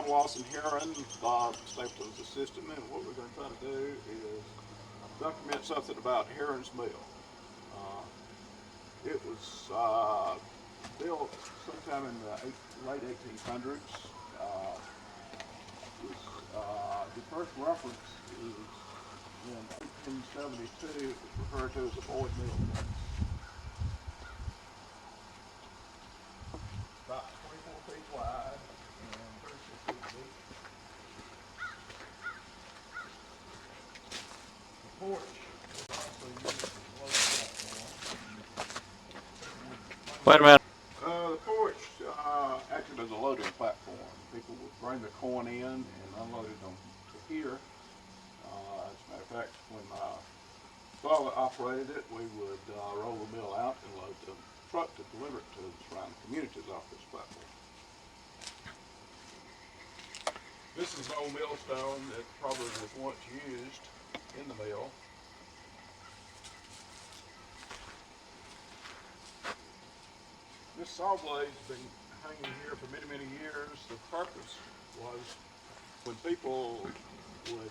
Hearon, Stapleton's assistant, and what we're going to try to do is document something about Hearon's Mill. It was built sometime in the late 1800s. The first reference is in 1872. It was referred to as a Boyd Mill. About 24 feet wide and 36 feet deep. The porch was also used as a loading platform. Wait a minute. The porch acted as a loading platform. People would bring the corn in and unload it on to here. As a matter of fact, when my father operated it, we would roll the mill out and load the truck to deliver it to the surrounding communities off this platform. This is an old millstone that probably was once used in the mill. This saw blade's been hanging here for many, many years. The purpose was when people would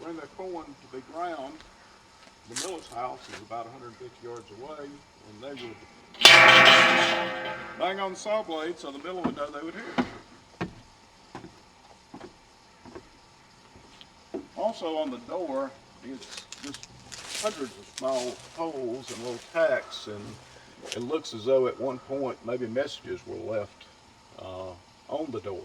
bring their corn to be ground, the miller's house is about 150 yards away, and they would bang on the saw blade so the miller would know they would hear it. Also on the door, it's just hundreds of small holes and little tacks, and it looks as though at one point maybe messages were left on the door.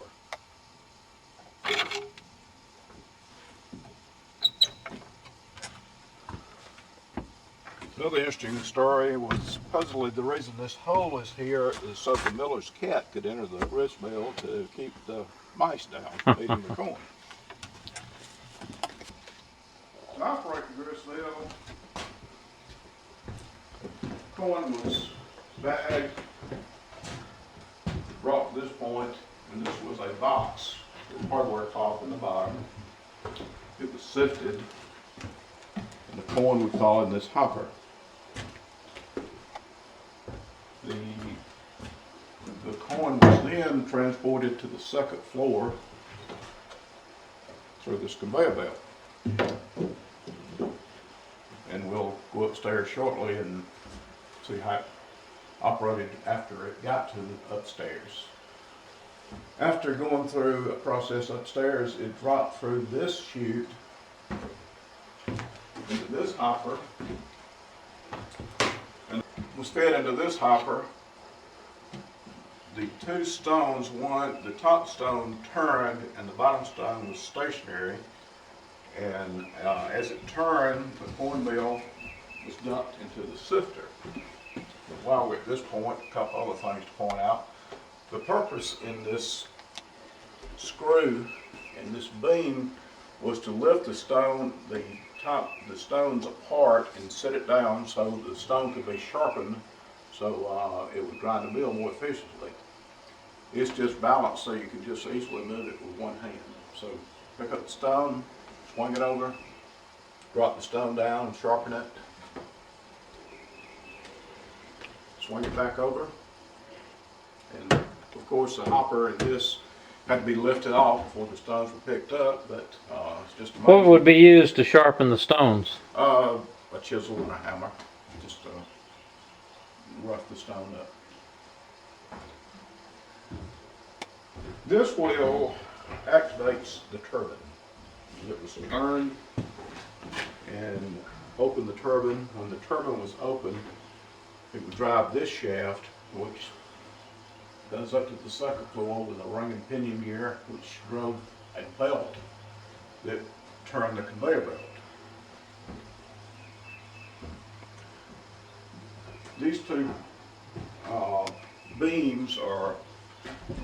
Another interesting story was supposedly the reason this hole is here is so the miller's cat could enter the grist mill to keep the mice down from eating the corn. To operate the grist mill, corn was bagged, brought to this point, and this was a box with hardware cloth in the bottom. It was sifted, and the corn would fall in this hopper. The corn was then transported to the second floor through this conveyor belt. And we'll go upstairs shortly and see how it operated after it got to upstairs. After going through a process upstairs, it dropped through this chute into this hopper and was fed into this hopper. The two stones, the top stone turned and the bottom stone was stationary, and as it turned, the corn meal was dumped into the sifter. While we're at this point, a couple other things to point out. The purpose in this screw and this beam was to lift the stones apart and set it down so the stone could be sharpened so it would grind the mill more efficiently. It's just balanced so you can just easily move it with one hand. So pick up the stone, swing it over, drop the stone down, sharpen it, swing it back over, and of course the hopper and this had to be lifted off before the stones were picked up, but it's just amazing. What would be used to sharpen the stones? A chisel and a hammer, just rough the stone up. This wheel activates the turbine. It was turned and opened the turbine. When the turbine was open, it would drive this shaft, which goes up to the second floor with a ring and pinion gear, which drove a belt that turned the conveyor belt. These two beams are,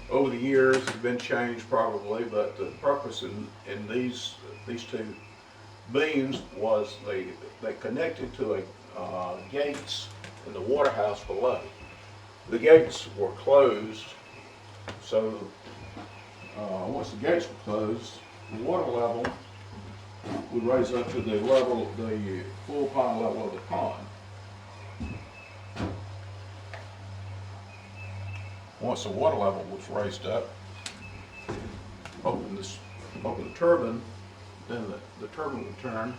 over the years, have been changed probably, but the purpose in these two beams was they connected to gates in the water house below. The gates were closed, so once the gates were closed, the water level would raise up to the full pond level of the pond. Once the water level was raised up, open the turbine, then the turbine would turn,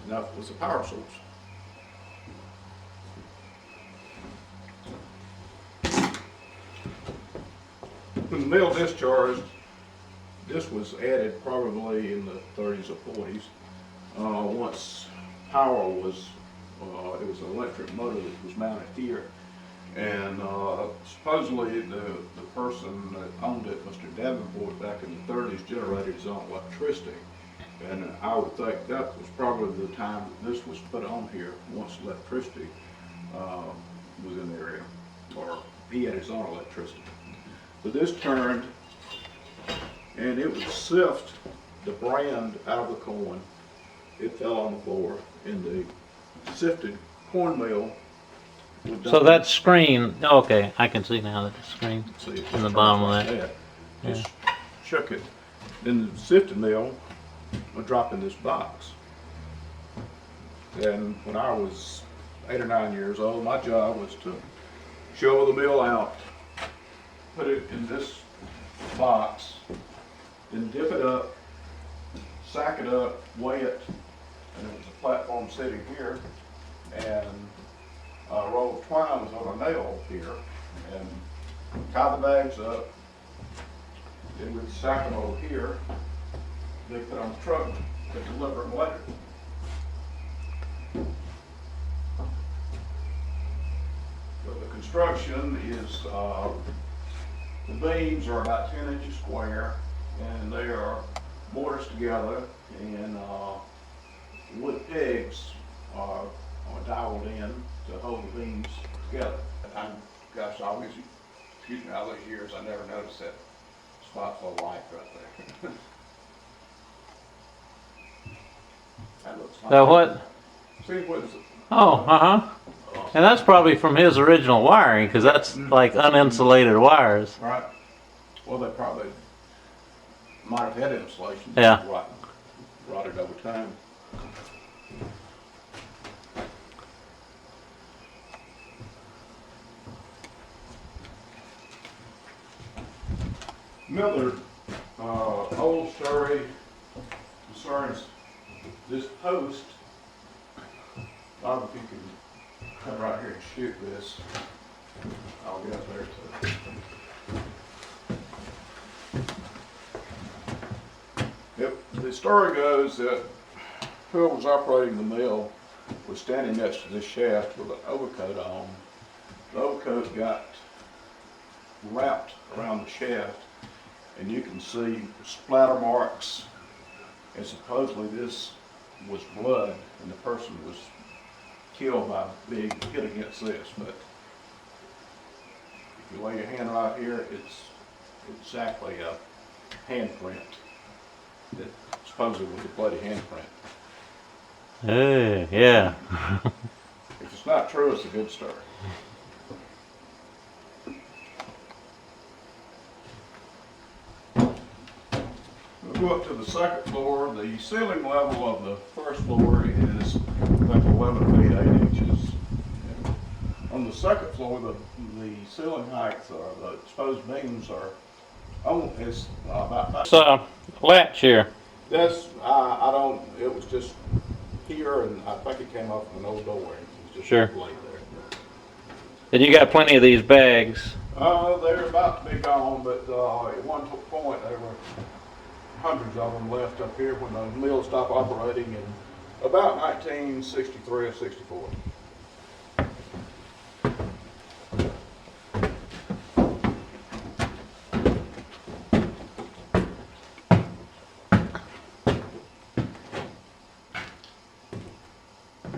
and that was the power source. When the mill discharged, this was added probably in the 30s or 40s. Once power was, it was an electric motor that was mounted here. And supposedly the person that owned it, Mr. Davenport, back in the 30s, generated his own electricity. And I would think that was probably the time that this was put on here, once electricity was in the area, or he had his own electricity. But this turned, and it would sift the bran out of the corn. It fell on the floor, and the sifted cornmeal. So that screen, okay, I can see now that the screen See, in the bottom of that. Just shook it. Then the sifted meal would drop in this box. And when I was 8 or 9 years old, my job was to shovel the meal out, put it in this box, then dip it up, sack it up, weigh it, and there was a platform sitting here, and a roll of twine was on a nail here, and tie the bags up, then we'd sack them over here, they put on the truck to deliver them later. But the construction is, the beams are about 10 inches square, and they are mortised together, and wood pegs are doweled in to hold the beams together. Gosh, excuse me, all these years, I never noticed that spot full of light right there. That looks like. So what? See what is it? Oh, and that's probably from his original wiring, because that's like uninsulated wires. Right. Well, they probably might have had insulation. Yeah. Rotted over time. Another old story concerns this post. Bob, if you can come right here and shoot this, I'll get up there too. Yep. The story goes that whoever was operating the mill was standing next to this shaft with an overcoat on. The overcoat got wrapped around the shaft, and you can see splatter marks, and supposedly this was blood, and the person was killed by being hit against this. But if you lay your hand right here, it's exactly a handprint that supposedly was a bloody handprint. Hey, yeah. If it's not true, it's a good story. We'll go up to the second floor. The ceiling level of the first floor is about 11 feet 8 inches. On the second floor, the ceiling heights, or the exposed beams, are is about 5. It's a latch here. That's, I don't, it was just here, and I think it came off an old door. It was just Sure. laid there. And you got plenty of these bags. They're about to be gone, but at one point there were hundreds of them left up here when the mill stopped operating in about 1963 or 64.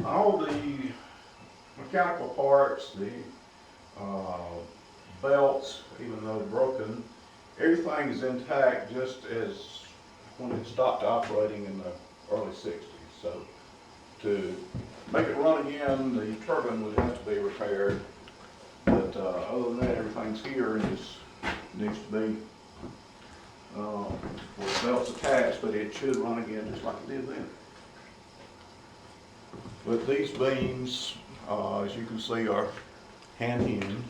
All the mechanical parts, the belts, even though broken, everything is intact, just as when it stopped operating in the early 60s. So to make it run again, the turbine would have to be repaired. But other than that, everything's here and just needs to be with belts attached, but it should run again just like it did then. But these beams, as you can see, are hand-hewn.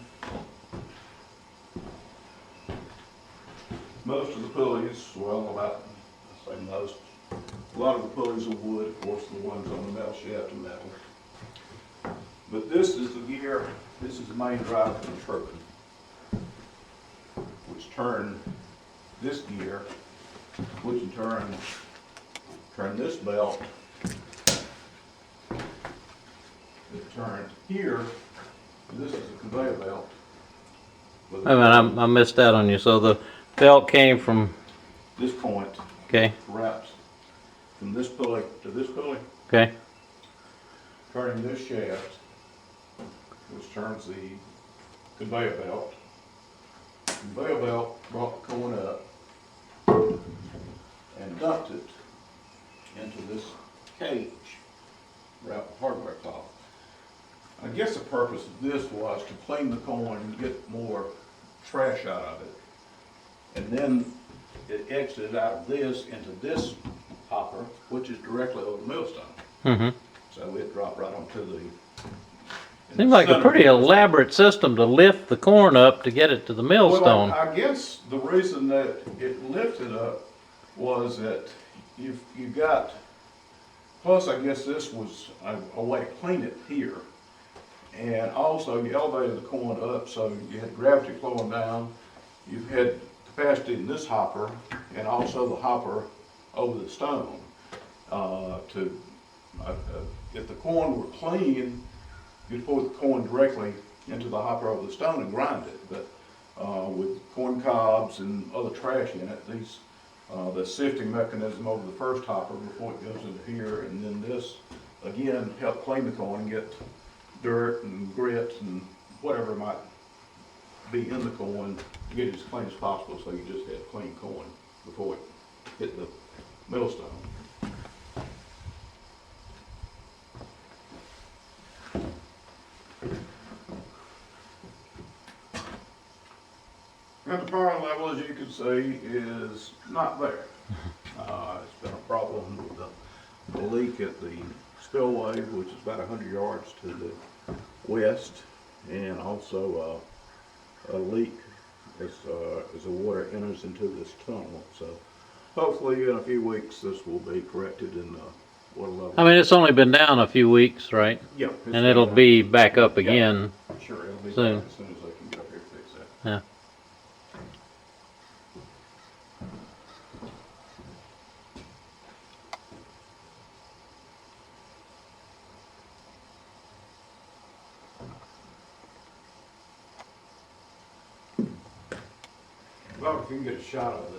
Most of the pulleys, well, about say most. A lot of the pulleys are wood, of course, the ones on the metal shaft are metal. But this is the gear, this is the main drive of the turbine, which turn this gear, which in turn this belt. It turned here, and this is a conveyor belt. Wait a minute, I missed out on you. So the belt came from, This point okay, wraps from this pulley to this pulley, okay, turning this shaft, which turns the conveyor belt. Conveyor belt brought the corn up and dumped it into this cage wrapped with hardware cloth. I guess the purpose of this was to clean the corn and get more trash out of it. And then it exited out of this into this hopper, which is directly over the millstone. mm-hmm. So it dropped right onto the. Seems like a pretty elaborate system to lift the corn up to get it to the millstone. Well, I guess the reason that it lifted up was that you got, plus I guess this was a way to clean it here. And also you elevated the corn up so you had gravity flowing down. You had capacity in this hopper and also the hopper over the stone. If the corn were clean, you'd pour the corn directly into the hopper over the stone and grind it. But with corn cobs and other trash in it, the sifting mechanism over the first hopper before it goes into here, and then this again help clean the corn and get dirt and grit and whatever might be in the corn to get it as clean as possible, so you just had clean corn before it hit the millstone. And the power level, as you can see, is not there. It's been a problem with the leak at the spillway, which is about 100 yards to the west, and also a leak as the water enters into this tunnel. So hopefully in a few weeks this will be corrected and water level. I mean, it's only been down a few weeks, right? Yeah. And it'll be back up again. Sure, it'll be soon. back as soon as they can get up here to fix that. Yeah. Well, if you can get a shot of the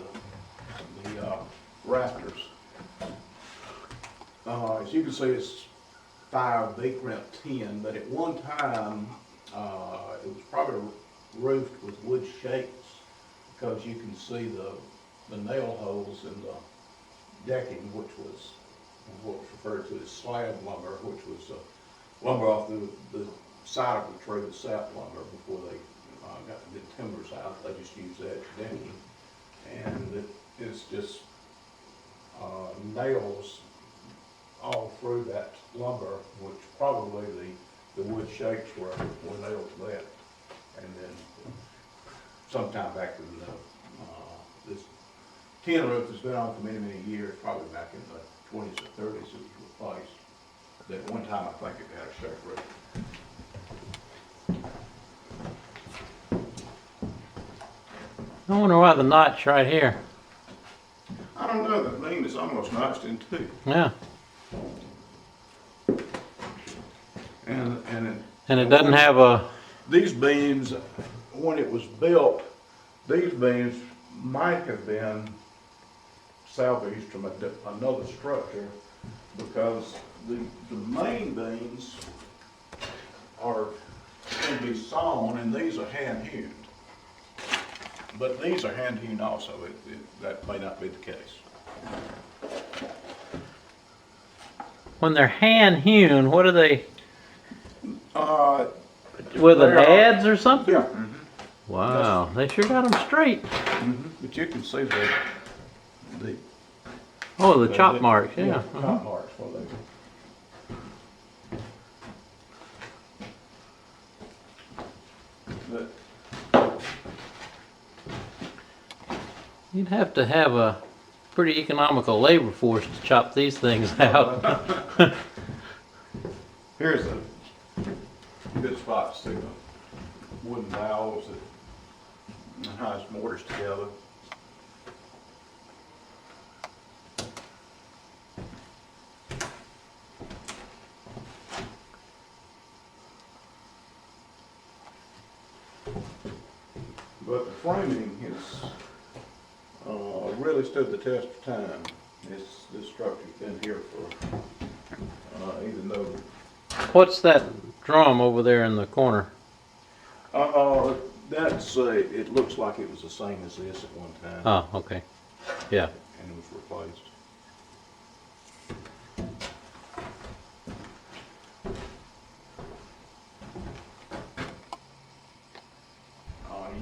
rafters. As you can see, it's 5, big ramp 10, but at one time, it was probably roofed with wood shakes, because you can see the nail holes in the decking, which was what was referred to as slab lumber, which was lumber off the side of the tree, the sap lumber, before they got the good timbers out. They just used that decking, and it's just nails all through that lumber, which probably the wood shakes were nailed to that. And then sometime back in this tin roof has been on for many, many years, probably back in the 20s or 30s it was replaced. At one time I think it had a shake roof. I wonder why the notch right here. I don't know, that beam is almost notched in two. Yeah. And it doesn't have a. These beams, when it was built, these beams might have been salvaged from another structure, because the main beams can be sawn, and these are hand hewn. But these are hand hewn also. That may not be the case. When they're hand hewn, what are they? Uh, With an they are- adze or something? Yeah. Wow, they sure got them straight. But you can see the Oh, the chop marks, yeah. chop marks where they. But You'd have to have a pretty economical labor force to chop these things out. Here's a good spot to stick the wooden dowels and how it's mortars together. But the framing has really stood the test of time. This structure's been here for, even though, What's that drum over there in the corner? that's, it looks like it was the same as this at one time, Oh, okay. Yeah. and it was replaced.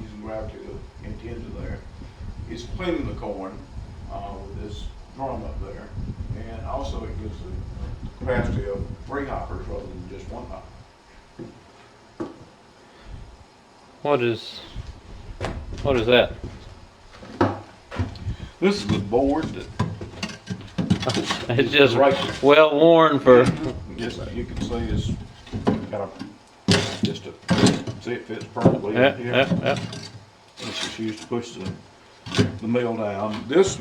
Using gravity to into there. It's cleaning the corn with this drum up there, and also it gives the capacity of 3 hoppers rather than just 1 hopper. What is that? This is the board that It's just well worn for. yes, you can see it's got a just a see it fits perfectly in here. Yeah. This is used to push the mill down. This